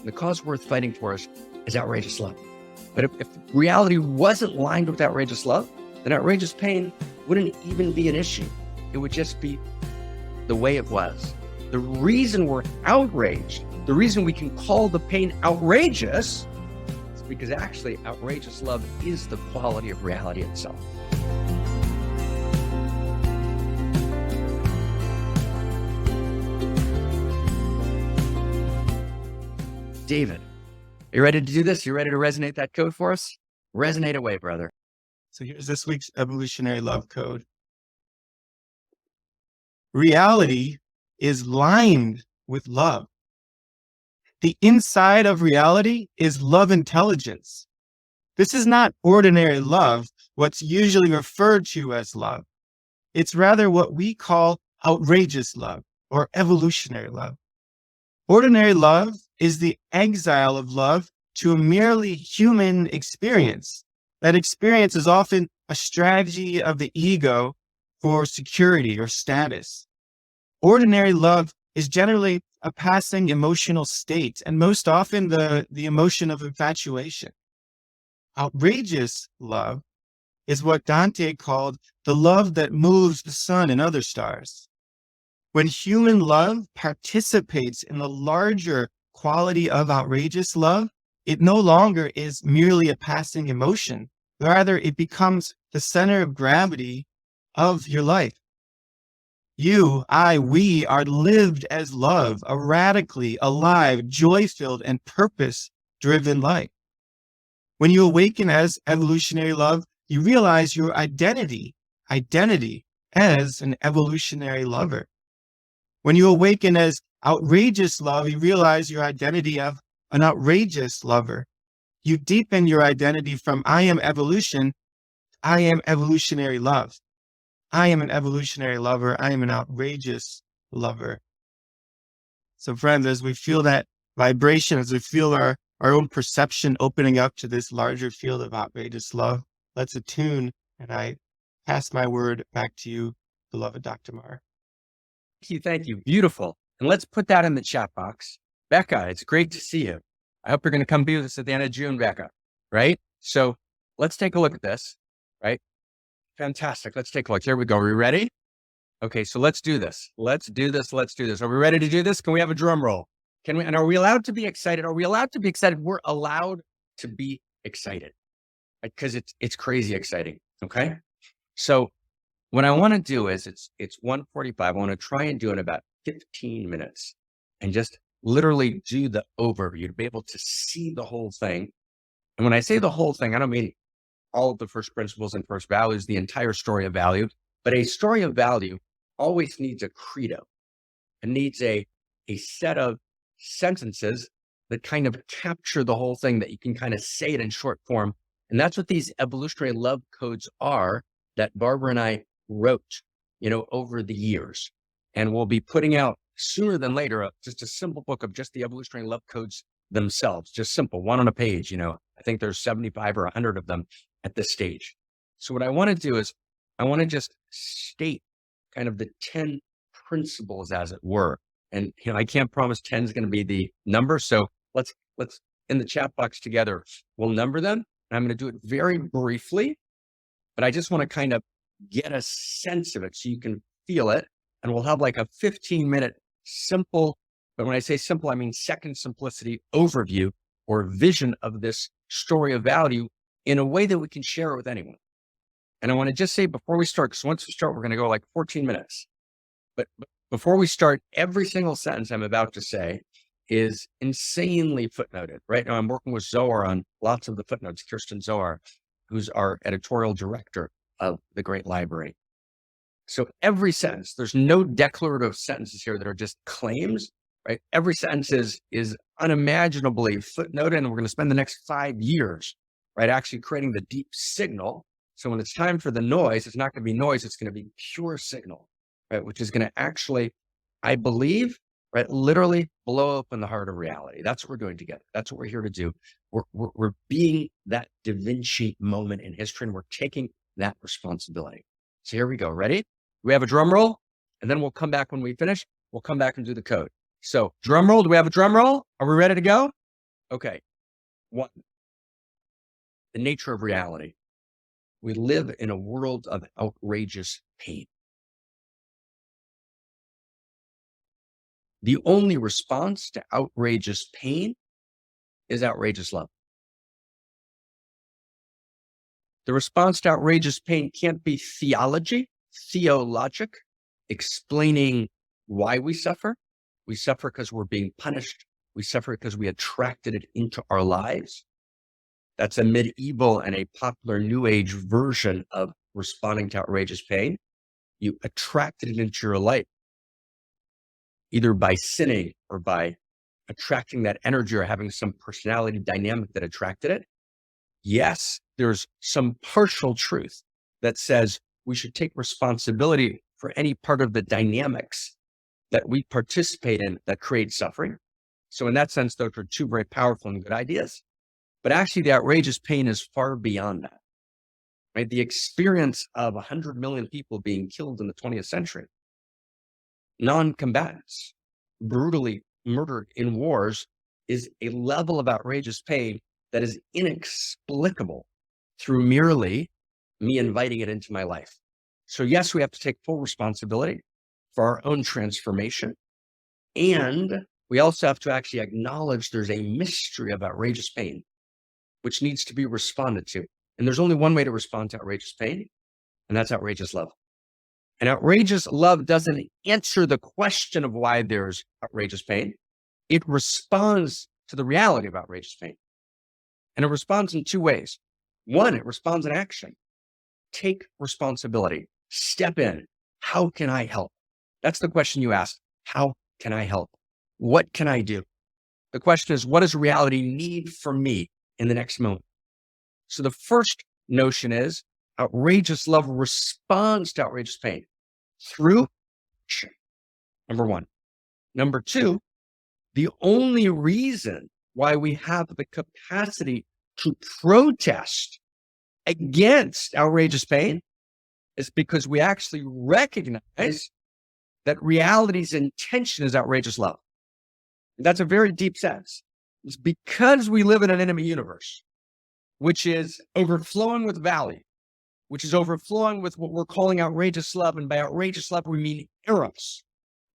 And the cause worth fighting for is outrageous love. But if reality wasn't lined with outrageous love, then outrageous pain wouldn't even be an issue. It would just be the way it was. The reason we're outraged, the reason we can call the pain outrageous, is because actually outrageous love is the quality of reality itself. David, are you ready to do this? You ready to resonate that code for us? Resonate away, brother. So here's this week's evolutionary love code. Reality is lined with love. The inside of reality is love intelligence. This is not ordinary love, what's usually referred to as love. It's rather what we call outrageous love or evolutionary love. Ordinary love is the exile of love to a merely human experience. That experience is often a strategy of the ego for security or status. Ordinary love is generally a passing emotional state, and most often the emotion of infatuation. Outrageous love is what Dante called the love that moves the sun and other stars. When human love participates in the larger quality of outrageous love, it no longer is merely a passing emotion. Rather, it becomes the center of gravity of your life. You, I, we are lived as love, a radically alive, joy-filled, and purpose-driven life. When you awaken as evolutionary love, you realize your identity as an evolutionary lover. When you awaken as outrageous love, you realize your identity of an outrageous lover. You deepen your identity from I am evolution, I am evolutionary love. I am an evolutionary lover. I am an outrageous lover. So friends, as we feel that vibration, as we feel our own perception opening up to this larger field of outrageous love, let's attune, and I pass my word back to you, beloved Dr. Mar. Thank you. Beautiful. And let's put that in the chat box. Becca, it's great to see you. I hope you're going to come be with us at the end of June, Becca, right? So let's take a look at this, right? Fantastic. Let's take a look. Here we go. Are we ready? Okay, so let's do this. Let's do this. Are we ready to do this? Can we have a drum roll? Can we? And are we allowed to be excited? Are we allowed to be excited? We're allowed to be excited because it's crazy exciting. Okay. So what I want to do is it's 1:45. I want to try and do it in about 15 minutes and just literally do the overview to be able to see the whole thing. And when I say the whole thing, I don't mean all of the first principles and first values, the entire story of value, but a story of value always needs a credo. It needs a set of sentences that kind of capture the whole thing, that you can kind of say it in short form. And that's what these evolutionary love codes are that Barbara and I wrote, over the years. And we'll be putting out sooner than later, just a simple book of just the evolutionary love codes themselves, just simple, one on a page. I think there's 75 or 100 of them at this stage. So what I want to do is I want to just state kind of the 10 principles, as it were. And, I can't promise 10 is going to be the number. So let's in the chat box together, we'll number them. And I'm going to do it very briefly, but I just want to kind of get a sense of it so you can feel it. And we'll have like a 15-minute simple, but when I say simple, I mean second simplicity overview or vision of this story of value in a way that we can share it with anyone. And I want to just say before we start, because once we start, we're going to go like 14 minutes. But before we start, every single sentence I'm about to say is insanely footnoted. Right now, I'm working with Zohar on lots of the footnotes, Kirsten Zohar, who's our editorial director of the Great Library. So every sentence, there's no declarative sentences here that are just claims, right? Every sentence is unimaginably footnoted, and we're going to spend the next 5 years, right, actually creating the deep signal. So when it's time for the noise, it's not going to be noise, it's going to be pure signal, right? Which is going to actually, I believe, right, literally blow open the heart of reality. That's what we're doing together. That's what we're here to do. We're being that Da Vinci moment in history, and we're taking that responsibility. So here we go. Ready? We have a drum roll, and then we'll come back when we finish. We'll come back and do the code. So drum roll. Do we have a drum roll? Are we ready to go? Okay. One, the nature of reality. We live in a world of outrageous pain. The only response to outrageous pain is outrageous love. The response to outrageous pain can't be theologic, explaining why we suffer. We suffer because we're being punished. We suffer because we attracted it into our lives. That's a medieval and a popular New Age version of responding to outrageous pain. You attracted it into your life, either by sinning or by attracting that energy or having some personality dynamic that attracted it. Yes, there's some partial truth that says we should take responsibility for any part of the dynamics that we participate in that create suffering. So in that sense, those are two very powerful and good ideas. But actually, the outrageous pain is far beyond that. Right? The experience of 100 million people being killed in the 20th century, non-combatants brutally murdered in wars, is a level of outrageous pain that is inexplicable through merely me inviting it into my life. So yes, we have to take full responsibility for our own transformation. And we also have to actually acknowledge there's a mystery of outrageous pain, which needs to be responded to. And there's only one way to respond to outrageous pain, and that's outrageous love. And outrageous love doesn't answer the question of why there's outrageous pain. It responds to the reality of outrageous pain. And it responds in two ways. One, it responds in action. Take responsibility. Step in. How can I help? That's the question you ask. How can I help? What can I do? The question is, what does reality need from me in the next moment? So the first notion is outrageous love responds to outrageous pain through action. Number one. Number two, the only reason why we have the capacity to protest against outrageous pain is because we actually recognize that reality's intention is outrageous love. And that's a very deep sense. It's because we live in an enemy universe, which is overflowing with value, which is overflowing with what we're calling outrageous love. And by outrageous love, we mean Eros.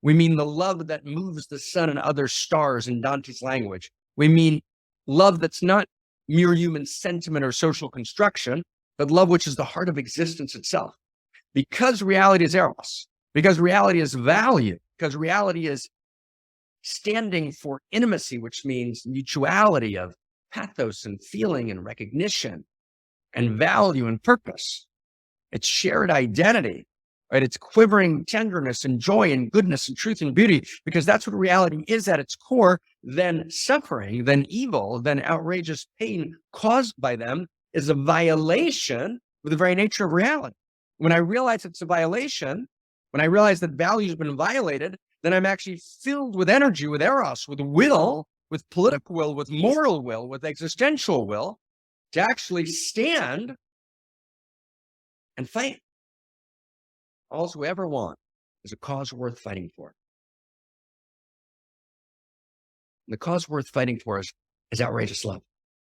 We mean the love that moves the sun and other stars in Dante's language. We mean love that's not mere human sentiment or social construction, but love which is the heart of existence itself. Because reality is Eros, because reality is value, because reality is standing for intimacy, which means mutuality of pathos and feeling and recognition and value and purpose. It's shared identity, right? It's quivering tenderness and joy and goodness and truth and beauty, because that's what reality is at its core. Then suffering, then evil, then outrageous pain caused by them is a violation of the very nature of reality. When I realize it's a violation, when I realize that value has been violated, then I'm actually filled with energy, with Eros, with will, with political will, with moral will, with existential will to actually stand and fight. All we ever want is a cause worth fighting for. And the cause worth fighting for is outrageous love.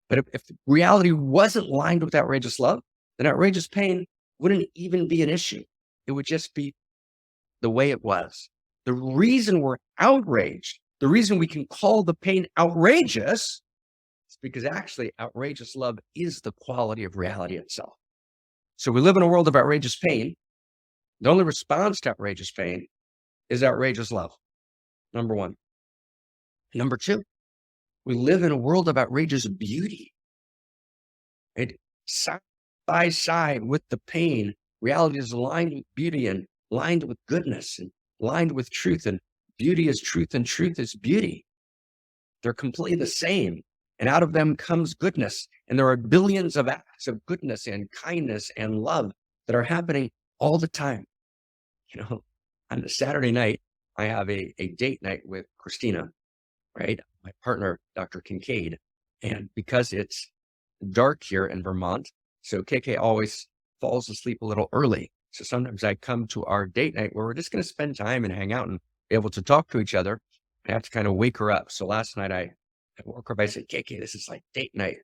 But if reality wasn't lined with outrageous love, then outrageous pain wouldn't even be an issue. It would just be the way it was. The reason we're outraged, the reason we can call the pain outrageous, is because actually outrageous love is the quality of reality itself. So we live in a world of outrageous pain. The only response to outrageous pain is outrageous love. Number one. Number two, we live in a world of outrageous beauty. Right? Side by side with the pain, reality is lined with beauty and lined with goodness and lined with truth. And beauty is truth and truth is beauty. They're completely the same. And out of them comes goodness. And there are billions of acts of goodness and kindness and love that are happening all the time. You know, on a Saturday night, I have a date night with Christina, right? My partner, Dr. Kincaid. And because it's dark here in Vermont, so KK always falls asleep a little early. So sometimes I come to our date night where we're just going to spend time and hang out and be able to talk to each other. I have to kind of wake her up. So last night I at work group, I said, KK, this is like date night.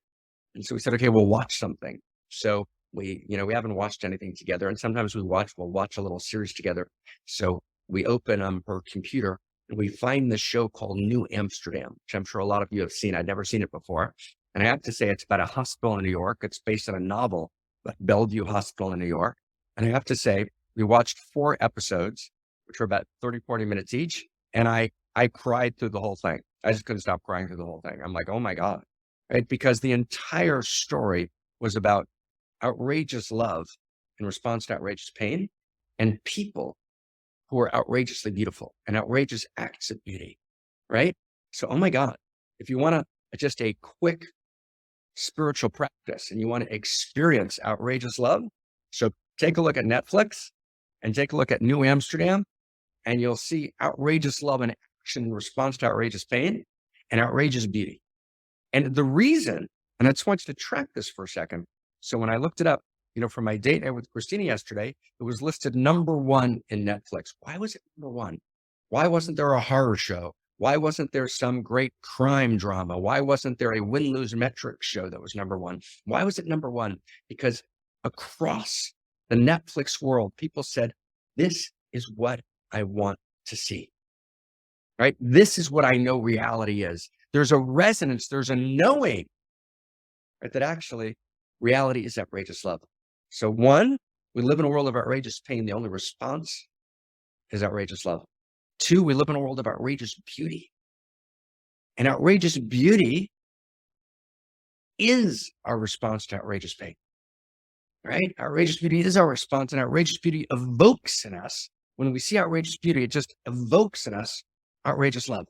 And so we said, okay, we'll watch something. So we haven't watched anything together. And sometimes we'll watch a little series together. So we open her computer and we find this show called New Amsterdam, which I'm sure a lot of you have seen. I'd never seen it before. And I have to say, it's about a hospital in New York. It's based on a novel about Bellevue Hospital in New York. And I have to say, we watched 4 episodes, which were about 30, 40 minutes each. And I cried through the whole thing. I just couldn't stop crying through the whole thing. I'm like, oh my God. Right? Because the entire story was about outrageous love in response to outrageous pain and people who are outrageously beautiful and outrageous acts of beauty, right? So, oh my God, if you want just a quick spiritual practice and you want to experience outrageous love, so take a look at Netflix and take a look at New Amsterdam, and you'll see outrageous love in action in response to outrageous pain and outrageous beauty. And the reason, and I just want you to track this for a second. So when I looked it up, for my date night with Christina yesterday, it was listed #1 in Netflix. Why was it #1? Why wasn't there a horror show? Why wasn't there some great crime drama? Why wasn't there a win-lose metrics show that was #1? Why was it #1? Because across the Netflix world, people said, this is what I want to see, right? This is what I know reality is. There's a resonance, there's a knowing, right, that actually reality is outrageous love. So 1, we live in a world of outrageous pain. The only response is outrageous love. 2, we live in a world of outrageous beauty. And outrageous beauty is our response to outrageous pain, right? Outrageous beauty is our response, and outrageous beauty evokes in us. When we see outrageous beauty, it just evokes in us outrageous love.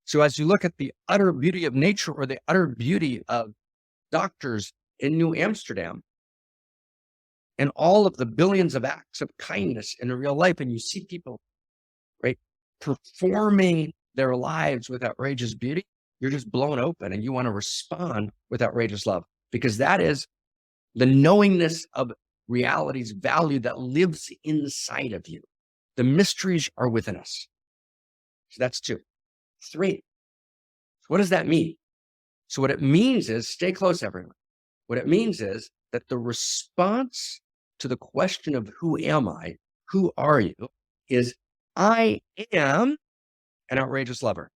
So as you look at the utter beauty of nature or the utter beauty of doctors in New Amsterdam and all of the billions of acts of kindness in real life, and you see people, right, performing their lives with outrageous beauty, you're just blown open and you want to respond with outrageous love, because that is the knowingness of reality's value that lives inside of you. The mysteries are within us. So that's 2. 3, what does that mean? So what it means is, stay close, everyone. What it means is that the response to the question of who am I, who are you, is I am an outrageous lover.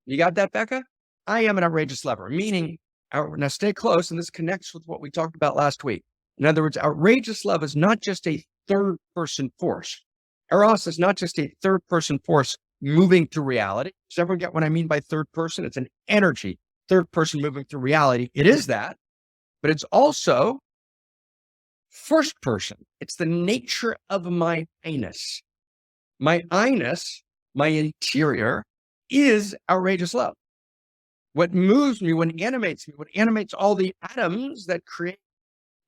You got that, Becca? I am an outrageous lover, meaning, now stay close, and this connects with what we talked about last week. In other words, outrageous love is not just a third-person force. Eros is not just a third-person force moving through reality. Does everyone get what I mean by third person? It's an energy, third person moving through reality. It is that, but it's also first person. It's the nature of my I-ness. My I-ness, my interior, is outrageous love. What moves me, what animates all the atoms that create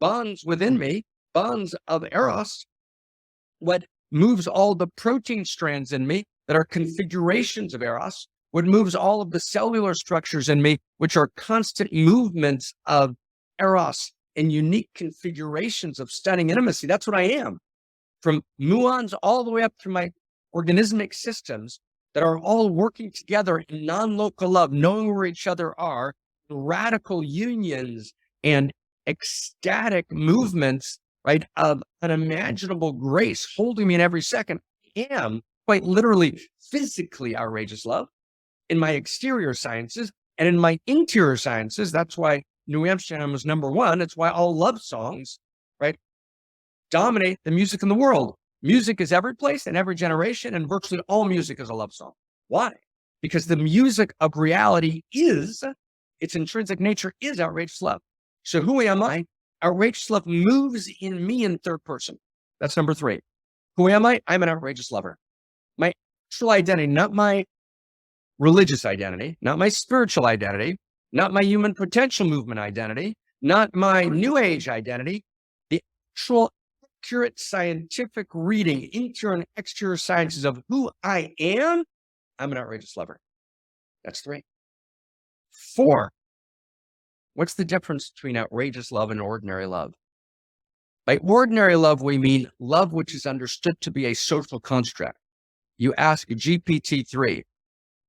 bonds within me, bonds of Eros, what moves all the protein strands in me that are configurations of Eros, what moves all of the cellular structures in me, which are constant movements of Eros and unique configurations of stunning intimacy. That's what I am. From muons all the way up through my organismic systems that are all working together in non-local love, knowing where each other are, radical unions and ecstatic movements, right, of unimaginable grace holding me in every second. I am quite literally physically outrageous love in my exterior sciences, and in my interior sciences. That's why New Amsterdam was #1. It's why all love songs, right, dominate the music in the world. Music is every place and every generation, and virtually all music is a love song. Why? Because the music of reality is, its intrinsic nature is outrageous love. So who am I? Outrageous love moves in me in third person. That's number 3. Who am I? I'm an outrageous lover. My actual identity, not my religious identity, not my spiritual identity, not my human potential movement identity, not my new age identity, the actual accurate scientific reading, interior and exterior sciences of who I am, I'm an outrageous lover. That's 3. 4, what's the difference between outrageous love and ordinary love? By ordinary love, we mean love which is understood to be a social construct. You ask GPT-3,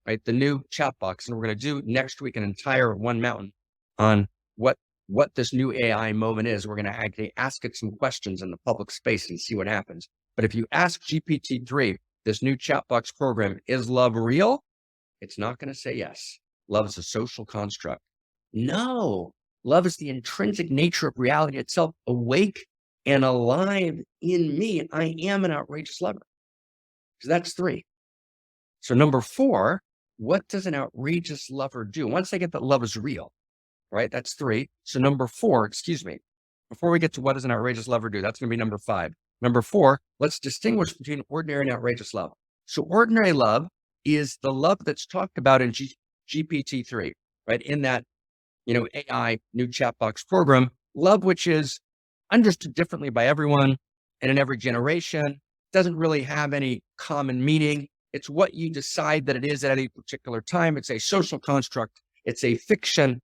right? The new chat box. And we're going to do next week an entire One Mountain on what this new AI moment is. We're going to actually ask it some questions in the public space and see what happens. But if you ask GPT-3, this new chat box program, is love real? It's not going to say yes. Love is a social construct. No, love is the intrinsic nature of reality itself, awake and alive in me. I am an outrageous lover. So that's 3. So number 4, what does an outrageous lover do? Once they get that love is real, right? That's 3. So number 4, excuse me, before we get to what does an outrageous lover do, that's going to be number 5. Number 4, let's distinguish between ordinary and outrageous love. So ordinary love is the love that's talked about in GPT-3, right? In that, AI new chat box program, love, which is understood differently by everyone and in every generation, doesn't really have any common meaning. It's what you decide that it is at any particular time. It's a social construct. It's a fiction.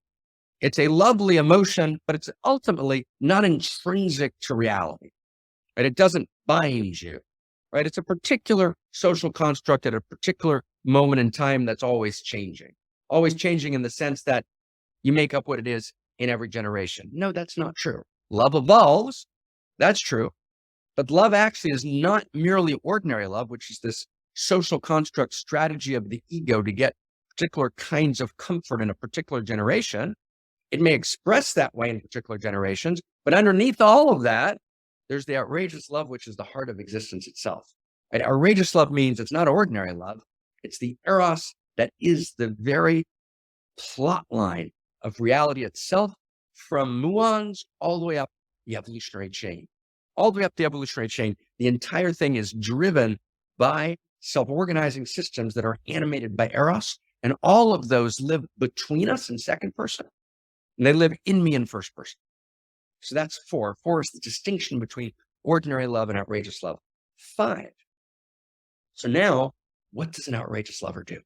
It's a lovely emotion, but it's ultimately not intrinsic to reality, right? It doesn't bind you, right? It's a particular social construct at a particular moment in time that's always changing in the sense that you make up what it is in every generation. No, that's not true. Love evolves. That's true. But love actually is not merely ordinary love, which is this social construct strategy of the ego to get particular kinds of comfort in a particular generation. It may express that way in particular generations, but underneath all of that, there's the outrageous love, which is the heart of existence itself. Right? Outrageous love means it's not ordinary love. It's the eros that is the very plot line of reality itself, from muons all the way up the evolutionary chain. All the way up the evolutionary chain, the entire thing is driven by self-organizing systems that are animated by Eros, and all of those live between us in second person, and they live in me in first person. So that's 4. 4 is the distinction between ordinary love and outrageous love. 5. So now, what does an outrageous lover do?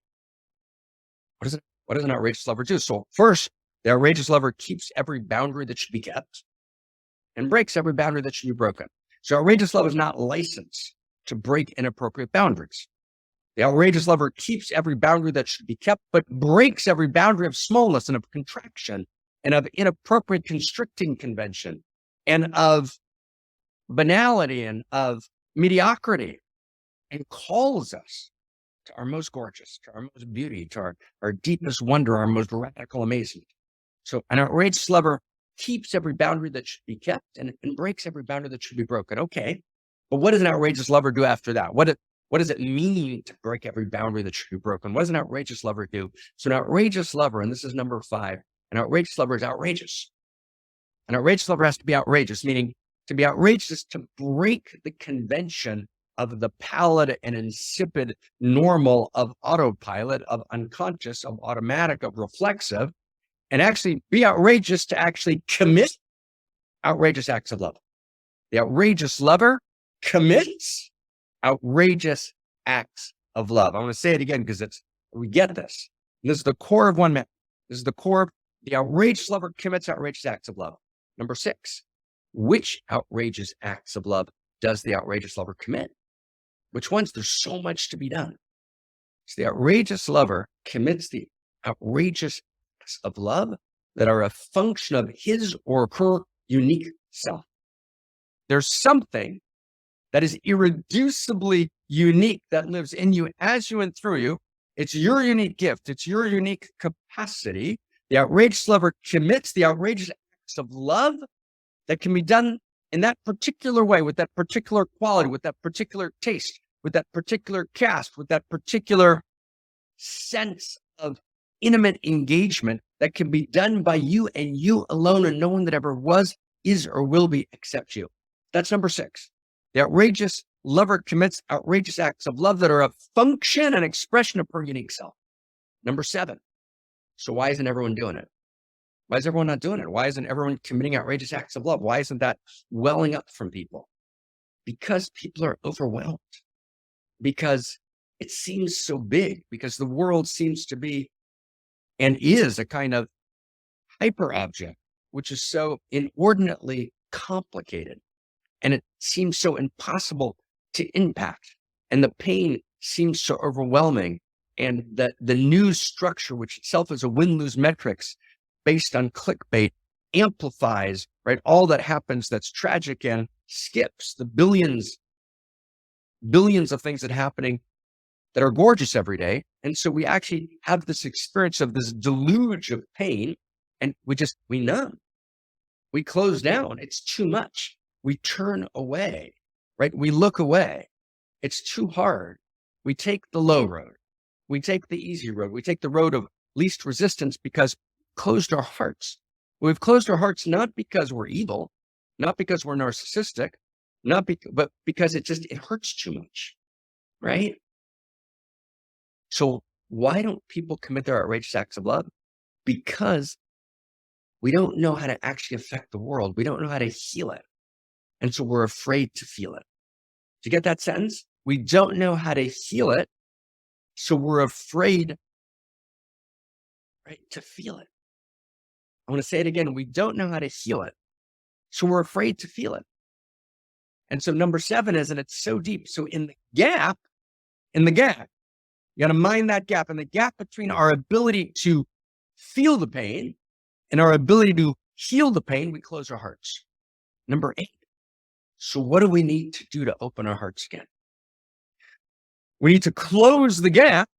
What does an outrageous lover do? So first, the outrageous lover keeps every boundary that should be kept and breaks every boundary that should be broken. So outrageous love is not licensed to break inappropriate boundaries. The outrageous lover keeps every boundary that should be kept, but breaks every boundary of smallness and of contraction and of inappropriate constricting convention and of banality and of mediocrity, and calls us to our most gorgeous, to our most beauty, to our deepest wonder, our most radical amazement. So an outrageous lover keeps every boundary that should be kept and breaks every boundary that should be broken. Okay, but what does an outrageous lover do after that? What does it mean to break every boundary that should be broken? What does an outrageous lover do? So an outrageous lover, and this is number 5, an outrageous lover is outrageous. An outrageous lover has to be outrageous, meaning to be outrageous is to break the convention of the pallid and insipid normal of autopilot, of unconscious, of automatic, of reflexive, and actually be outrageous to actually commit outrageous acts of love. The outrageous lover commits outrageous acts of love. I want to say it again because we get this. This is the core of one man. This is the core of the outrageous lover commits outrageous acts of love. Number 6, which outrageous acts of love does the outrageous lover commit? Which ones? There's so much to be done. So the outrageous lover commits the outrageous acts of love that are a function of his or her unique self. There's something that is irreducibly unique that lives in you, as you, and through you. It's your unique gift. It's your unique capacity. The outrageous lover commits the outrageous acts of love that can be done in that particular way, with that particular quality, with that particular taste, with that particular cast, with that particular sense of intimate engagement that can be done by you and you alone, and no one that ever was, is, or will be except you. That's number 6. The outrageous lover commits outrageous acts of love that are a function and expression of her unique self. Number 7. So why isn't everyone doing it? Why is everyone not doing it? Why isn't everyone committing outrageous acts of love? Why isn't that welling up from people? Because people are overwhelmed. Because it seems so big. Because the world seems to be and is a kind of hyper object, which is so inordinately complicated. And it seems so impossible to impact. And the pain seems so overwhelming. and the news structure, which itself is a win-lose metrics based on clickbait, amplifies, right, all that happens that's tragic and skips the billions of things that are happening that are gorgeous every day. And so we actually have this experience of this deluge of pain, and we numb. We close down. It's too much. We turn away, right? We look away. It's too hard. We take the low road. We take the easy road. We take the road of least resistance because we've closed our hearts. We've closed our hearts not because we're evil, not because we're narcissistic, but because it hurts too much, right? So why don't people commit their outrageous acts of love? Because we don't know how to actually affect the world. We don't know how to heal it. And so we're afraid to feel it. Do you get that sentence? We don't know how to heal it. So we're afraid, right, to feel it. I want to say it again. We don't know how to heal it. So we're afraid to feel it. And so number 7 is, and it's so deep. So in the gap, you got to mind that gap. And the gap between our ability to feel the pain and our ability to heal the pain, we close our hearts. Number 8. So what do we need to do to open our hearts again? We need to close the gap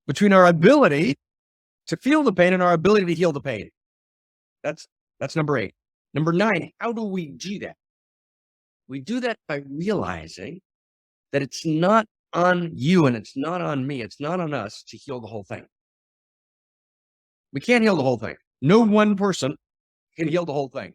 between our ability to feel the pain and our ability to heal the pain. That's number 8. Number 9, how do we do that? We do that by realizing that it's not on you and it's not on me. It's not on us to heal the whole thing. We can't heal the whole thing. No one person can heal the whole thing.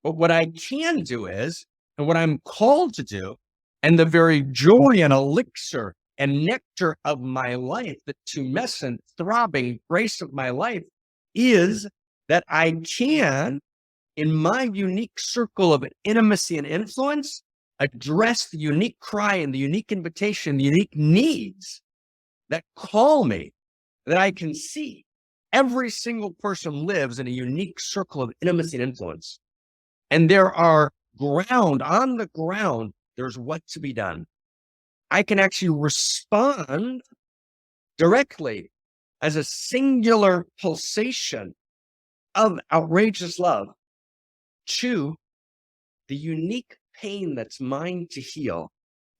But what I can do is, and what I'm called to do, and the very joy and elixir and nectar of my life, the tumescent, throbbing grace of my life, is that I can, in my unique circle of intimacy and influence, address the unique cry and the unique invitation, the unique needs that call me, that I can see. Every single person lives in a unique circle of intimacy and influence. And there are on the ground, there's what to be done. I can actually respond directly as a singular pulsation of outrageous love to the unique pain that's mine to heal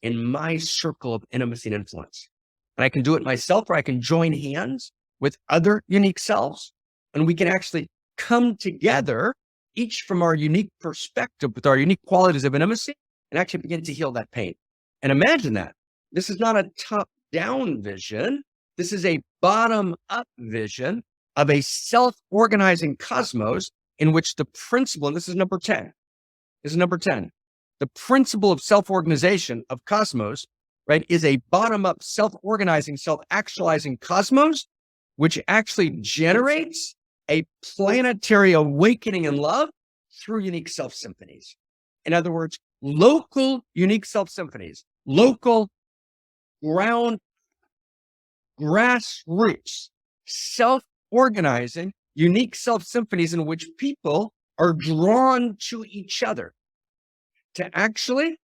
in my circle of intimacy and influence. And I can do it myself, or I can join hands with other unique selves, and we can actually come together, each from our unique perspective with our unique qualities of intimacy, and actually begin to heal that pain. And imagine that. This is not a top-down vision. This is a bottom-up vision of a self-organizing cosmos in which the principle, and this is number 10. The principle of self-organization of cosmos, right, is a bottom-up self-organizing, self-actualizing cosmos, which actually generates a planetary awakening in love through unique self-symphonies. In other words, local unique self-symphonies, local ground, grassroots, self-organizing, unique self-symphonies in which people are drawn to each other to actually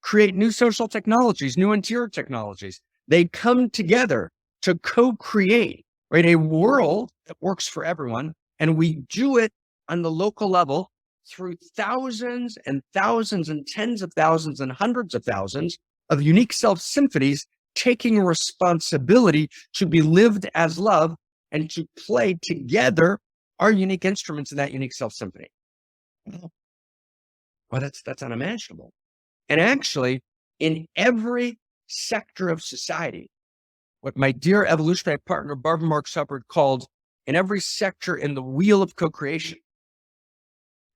create new social technologies, new interior technologies. They come together to co-create, right, a world that works for everyone. And we do it on the local level through thousands and thousands and tens of thousands and hundreds of thousands of unique self-symphonies taking responsibility to be lived as love and to play together our unique instruments in that unique self-symphony. Well, that's unimaginable. And actually, in every sector of society, what my dear evolutionary partner, Barbara Marx Hubbard, called in every sector in the wheel of co-creation.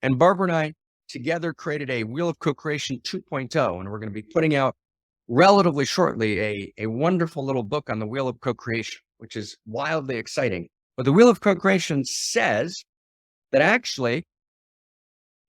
And Barbara and I together created a Wheel of Co-Creation 2.0, and we're going to be putting out relatively shortly a wonderful little book on the Wheel of Co-Creation, which is wildly exciting. But the Wheel of Co-Creation says that actually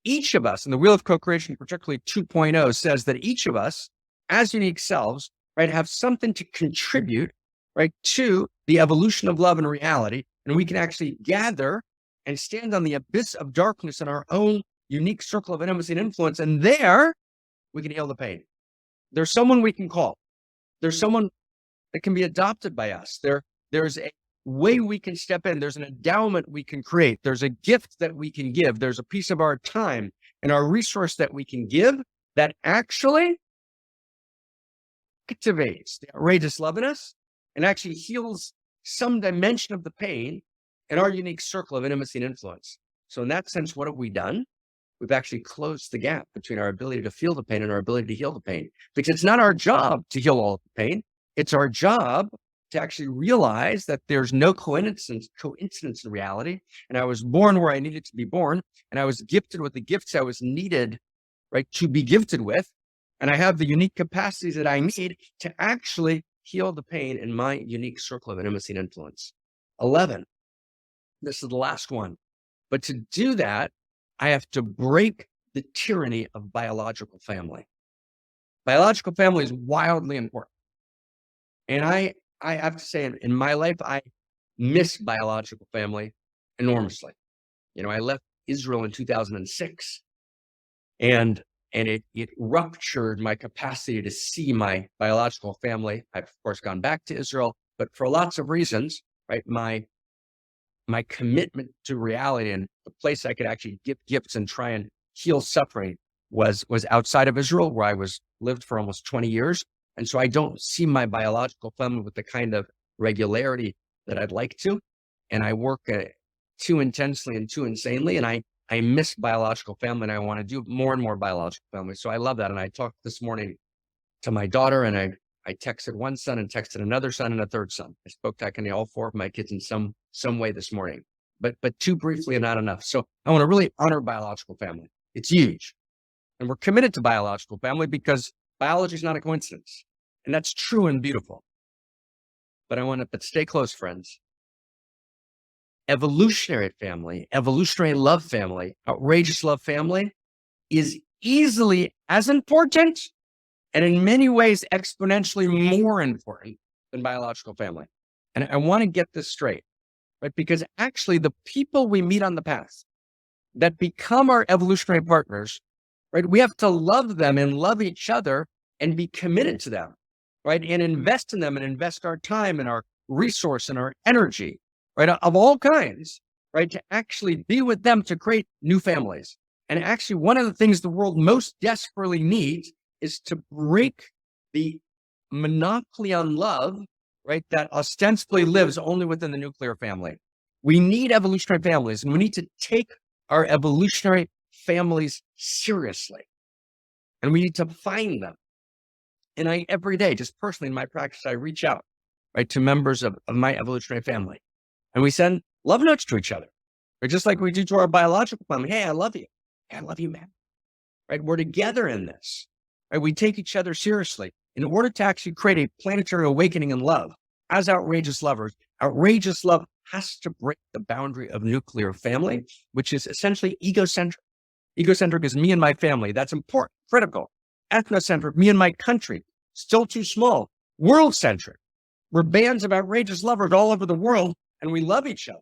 each of us, and the Wheel of Co-Creation, particularly 2.0, says that each of us as unique selves, right, have something to contribute, right, to the evolution of love and reality. And we can actually gather and stand on the abyss of darkness in our own unique circle of intimacy and influence. And there we can heal the pain. There's someone we can call. There's someone that can be adopted by us. There's a way we can step in. There's an endowment we can create. There's a gift that we can give. There's a piece of our time and our resource that we can give that actually activates the outrageous love in us and actually heals some dimension of the pain in our unique circle of intimacy and influence. So in that sense, what have we done? We've actually closed the gap between our ability to feel the pain and our ability to heal the pain, because it's not our job to heal all of the pain. It's our job to actually realize that there's no coincidence in reality. And I was born where I needed to be born, and I was gifted with the gifts I was needed, right, to be gifted with. And I have the unique capacities that I need to actually heal the pain in my unique circle of intimacy and influence. 11. This is the last one. But to do that, I have to break the tyranny of biological family. Biological family is wildly important. And I have to say, in my life, I miss biological family enormously. I left Israel in 2006, and it ruptured my capacity to see my biological family. I've, of course, gone back to Israel, but for lots of reasons, right? My commitment to reality and the place I could actually give gifts and try and heal suffering was outside of Israel, where I lived for almost 20 years. And so I don't see my biological family with the kind of regularity that I'd like to. And I work too intensely and too insanely. And I miss biological family, and I want to do more and more biological family. So I love that. And I talked this morning to my daughter, and I texted one son and texted another son and a third son. I spoke to all four of my kids in some way this morning, but too briefly and not enough. So I want to really honor biological family. It's huge. And we're committed to biological family because biology is not a coincidence. And that's true and beautiful. But stay close, friends. Evolutionary family, evolutionary love family, outrageous love family is easily as important, and in many ways exponentially more important than biological family. And I want to get this straight, right? Because actually the people we meet on the path that become our evolutionary partners, right? We have to love them and love each other and be committed to them, right? And invest in them and invest our time and our resource and our energy, right? Of all kinds, right? To actually be with them to create new families. And actually one of the things the world most desperately needs is to break the monopoly on love, right? That ostensibly lives only within the nuclear family. We need evolutionary families, and we need to take our evolutionary families seriously. And we need to find them. And every day, just personally in my practice, I reach out, right, to members of my evolutionary family. And we send love notes to each other, right? Just like we do to our biological family. Hey, I love you. Hey, I love you, man. Right? We're together in this. Right? We take each other seriously in order to actually create a planetary awakening in love. As outrageous lovers, outrageous love has to break the boundary of nuclear family, which is essentially egocentric. Egocentric is me and my family. That's important, critical. Ethnocentric, me and my country, still too small. World-centric. We're bands of outrageous lovers all over the world, and we love each other.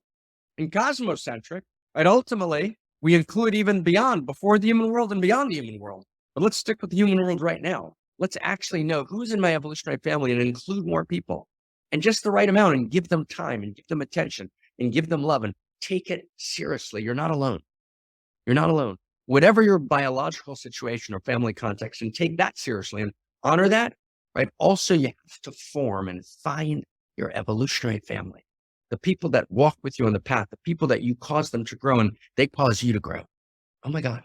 And cosmocentric, right? Ultimately, we include even beyond, before the human world and beyond the human world. But let's stick with the human world right now. Let's actually know who's in my evolutionary family and include more people, and just the right amount, and give them time and give them attention and give them love and take it seriously. You're not alone. You're not alone. Whatever your biological situation or family context, and take that seriously and honor that, right? Also, you have to form and find your evolutionary family. The people that walk with you on the path, the people that you cause them to grow and they cause you to grow. Oh my God,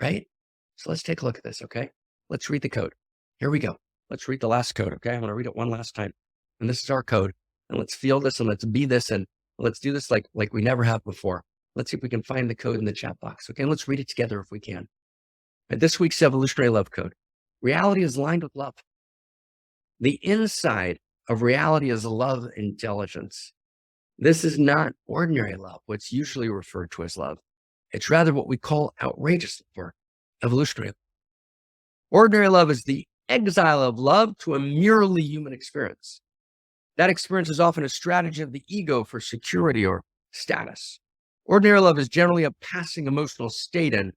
right? So let's take a look at this, okay? Let's read the code. Here we go. Let's read the last code, okay? I'm going to read it one last time. And this is our code. And let's feel this and let's be this and let's do this like we never have before. Let's see if we can find the code in the chat box, okay? And let's read it together if we can. And this week's evolutionary love code. Reality is lined with love. The inside of reality is love intelligence. This is not ordinary love, what's usually referred to as love. It's rather what we call outrageous love or evolutionary love. Ordinary love is the exile of love to a merely human experience. That experience is often a strategy of the ego for security or status. Ordinary love is generally a passing emotional state, and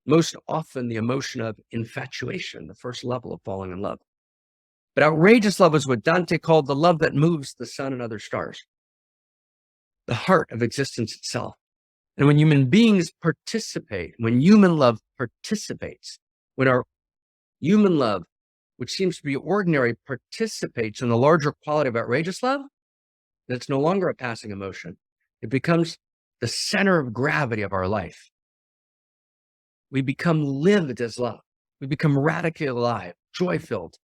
most often the emotion of infatuation, the first level of falling in love. But outrageous love is what Dante called the love that moves the sun and other stars, the heart of existence itself. And when human beings participate, when human love participates, when our human love, which seems to be ordinary, participates in the larger quality of outrageous love, then it's no longer a passing emotion. It becomes the center of gravity of our life. We become lived as love. We become radically alive, joy-filled.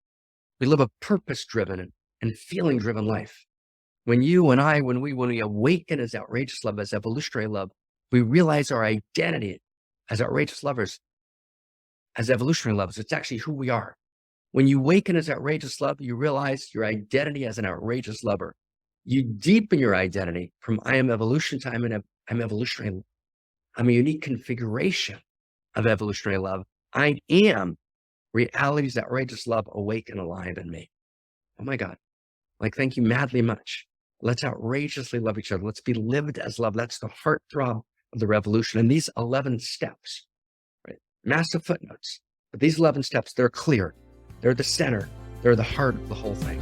We live a purpose-driven and feeling-driven life. When you and I, when we awaken as outrageous love, as evolutionary love, we realize our identity as outrageous lovers, as evolutionary lovers. It's actually who we are. When you awaken as outrageous love, you realize your identity as an outrageous lover. You deepen your identity from I am evolution to I'm evolutionary. I'm a unique configuration of evolutionary love. I am reality's outrageous love awake and alive in me. Oh my God. Like, thank you madly much. Let's outrageously love each other. Let's be lived as love. That's the heartthrob of the revolution. And these 11 steps, right? Massive footnotes, but these 11 steps, they're clear. They're the center. They're the heart of the whole thing.